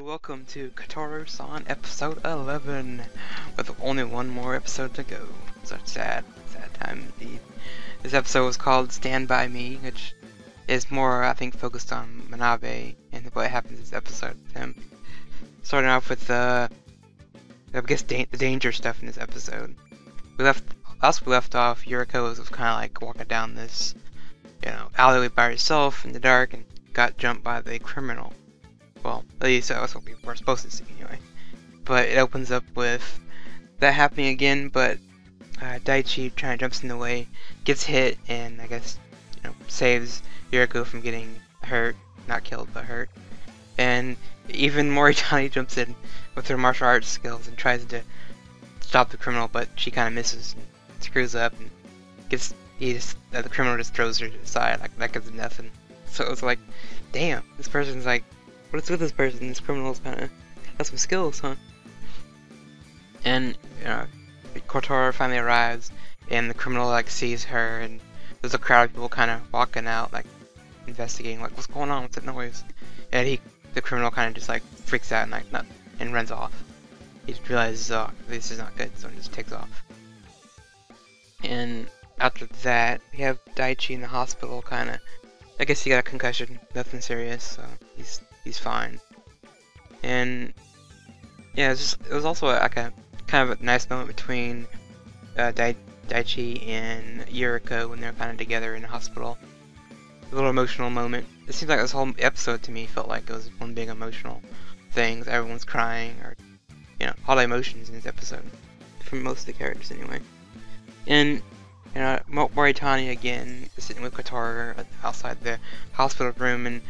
welcome to Kotura-san episode 11, with only one more episode to go. Such sad time indeed. This episode was called Stand By Me, which is more, I think, focused on Manabe and what happens in this episode with him. Starting off with I guess the danger stuff in this episode. We left off, Yuriko was kind of like walking down this, alleyway by herself in the dark and got jumped by the criminal. Well, at least that was what we were supposed to see anyway. But it opens up with that happening again, but Daichi trying to jumps in the way, gets hit, and I guess, saves Yuriko from getting hurt. Not killed, but hurt. And even Moritani jumps in with her martial arts skills and tries to stop the criminal, but she kind of misses and screws up and the criminal just throws her to the side like that gives nothing. So it was like, damn, this person's like, what is with this person? This criminal's kind of has some skills, huh? And Kotura finally arrives, and the criminal like sees her, and there's a crowd of people kind of walking out, like investigating, like what's going on? What's that noise? And the criminal kind of just like freaks out and runs off. He just realizes, oh, this is not good, so he just takes off. And after that, we have Daichi in the hospital, kind of. I guess he got a concussion, nothing serious, so he's fine. And yeah, it was also like a kind of a nice moment between Daichi and Yuriko when they're kind of together in the hospital. A little emotional moment. It seems like this whole episode to me felt like it was one big emotional thing. Everyone's crying, or all the emotions in this episode from most of the characters anyway. And Moritani again is sitting with Kotura outside the hospital room, and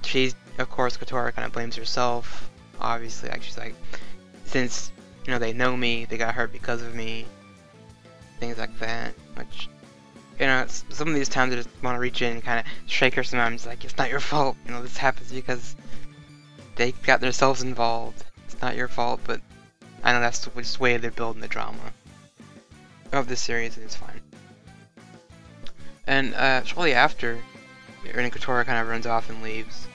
she's, of course, Kotura kind of blames herself. Obviously, like she's like, since they know me, they got hurt because of me, things like that. Which some of these times I just want to reach in and kind of shake her sometimes, like it's not your fault. This happens because they got themselves involved. It's not your fault, but I know that's the way they're building the drama of this series, and it's fine. And shortly after, Kotura kind of runs off and leaves.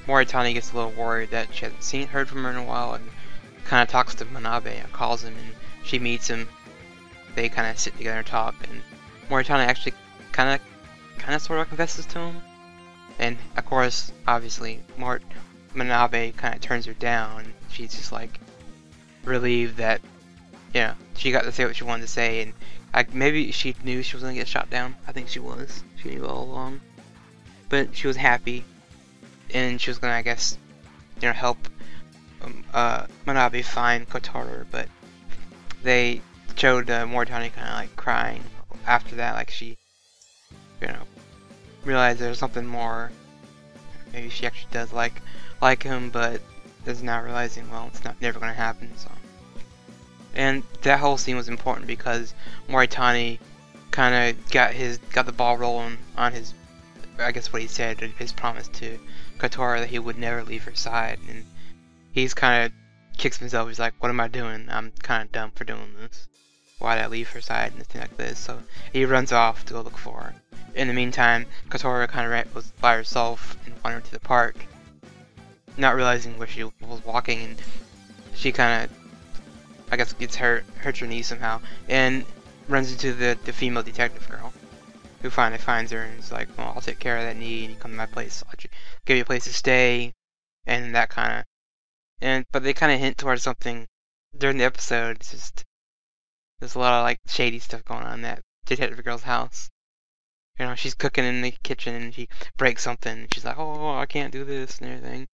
Moritani gets a little worried that she hasn't heard from her in a while, and kind of talks to Manabe and calls him, and she meets him. They kind of sit together and talk, and Moritani actually kind of sort of confesses to him. And of course, obviously, Manabe kind of turns her down. She's just like relieved that she got to say what she wanted to say, and maybe she knew she was gonna get shot down. I think she was. She knew all along. But she was happy, and she was gonna, I guess, help Manabe find Kotoura. But they showed Moritani kind of like crying after that, like she, realized there's something more. Maybe she actually does like him, but is now realizing, well, it's never gonna happen. So. And that whole scene was important because Moritani kind of got the ball rolling on his, I guess what he said, his promise to Kotura that he would never leave her side, and he's kind of kicks himself. He's like, what am I doing? I'm kind of dumb for doing this. Why did I leave her side and things like this? So he runs off to go look for her. In the meantime, Kotura kind of was by herself and wandered to the park, not realizing where she was walking, and she kind of, I guess, hurts her knee somehow, and runs into the female detective girl, who finally finds her and is like, well, I'll take care of that knee, and you come to my place, I'll give you a place to stay, and that kind of, but they kind of hint towards something during the episode. It's just, there's a lot of like shady stuff going on in that detective girl's house. She's cooking in the kitchen, and she breaks something, and she's like, oh, I can't do this, and everything,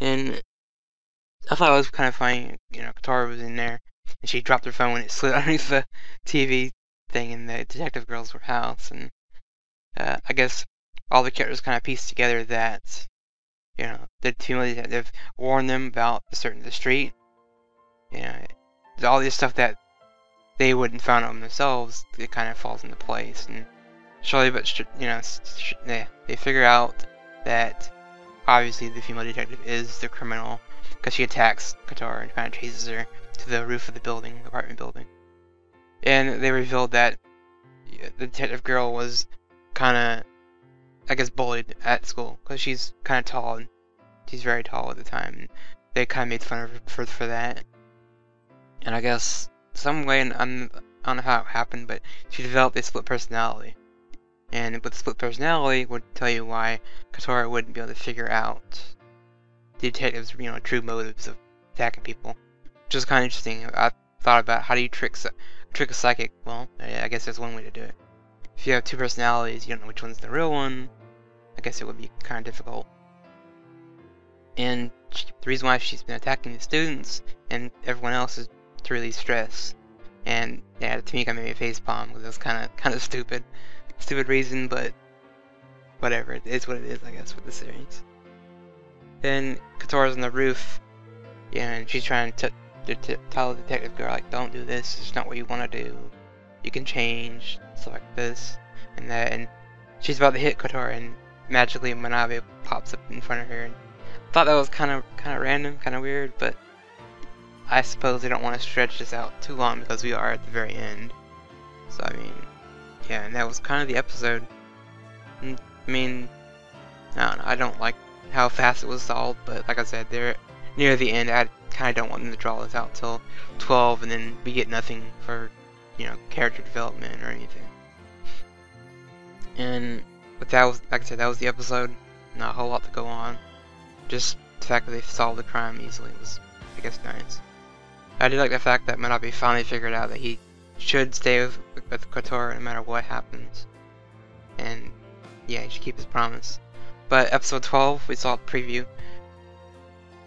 and I thought it was kind of funny, Kotura was in there, and she dropped her phone and it slid underneath the TV thing in the detective girl's house, and I guess all the characters kind of pieced together that, the female detective warned them about the street, all this stuff that they wouldn't find out themselves, it kind of falls into place, and slowly but they figure out that obviously the female detective is the criminal, because she attacks Kotura and kind of chases her to the roof of the apartment building. And they revealed that the detective girl was kind of, I guess, bullied at school, because she's kind of tall and she's very tall at the time. And they kind of made fun of her for that. And I guess some way, and I don't know how it happened, but she developed a split personality. And with split personality would tell you why Kotura wouldn't be able to figure out the detective's, true motives of attacking people. Which is kind of interesting. I thought about how do you trick a psychic? Well, I guess there's one way to do it. If you have two personalities, you don't know which one's the real one. I guess it would be kind of difficult. And the reason why she's been attacking the students and everyone else is to release stress. And yeah, to me, it made me facepalm because it was kind of stupid reason, but whatever. It is what it is, I guess, with the series. Then Kotoura's on the roof, and she's trying to tell the detective girl, like, don't do this. It's not what you want to do. You can change, stuff like this and that. And she's about to hit Kotura, and magically Manabe pops up in front of her. And I thought that was kind of random, kind of weird, but I suppose they don't want to stretch this out too long because we are at the very end. So I mean, yeah, and that was kind of the episode. And, I mean, I don't know, I don't like how fast it was solved, but like I said, they're near the end. I kind of don't want them to draw this out till 12, and then we get nothing for, character development or anything. And but that was, like I said, that was the episode. Not a whole lot to go on. Just the fact that they solved the crime easily was, I guess, nice. I did like the fact that Manabe finally figured out that he should stay with Kotura no matter what happens. And yeah, he should keep his promise. But episode 12, we saw a preview.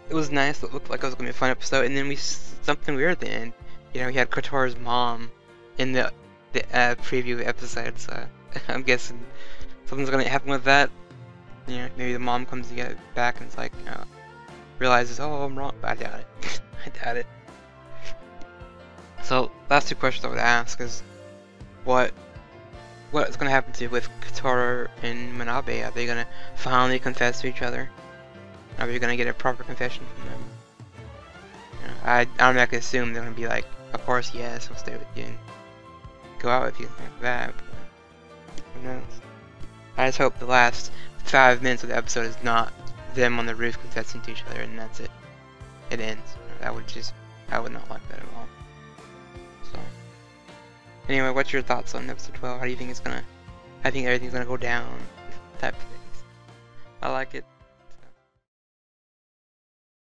It was nice. It looked like it was gonna be a fun episode. And then something weird at the end. We had Kotura's mom in the preview episode. So I'm guessing something's gonna happen with that. Maybe the mom comes to get it back and it's like, realizes, oh, I'm wrong. But I doubt it. I doubt it. So, last two questions I would ask is, what is going to happen with Kotura and Manabe? Are they going to finally confess to each other? Are we going to get a proper confession from them? I'm not going to assume they're going to be like, of course, yes, I'll stay with you and go out with you like that. But who knows? I just hope the last 5 minutes of the episode is not them on the roof confessing to each other and that's it. It ends. I would not like that at all. So, anyway, what's your thoughts on episode 12? How do you think it's gonna? I think everything's gonna go down. Type of things. I like it.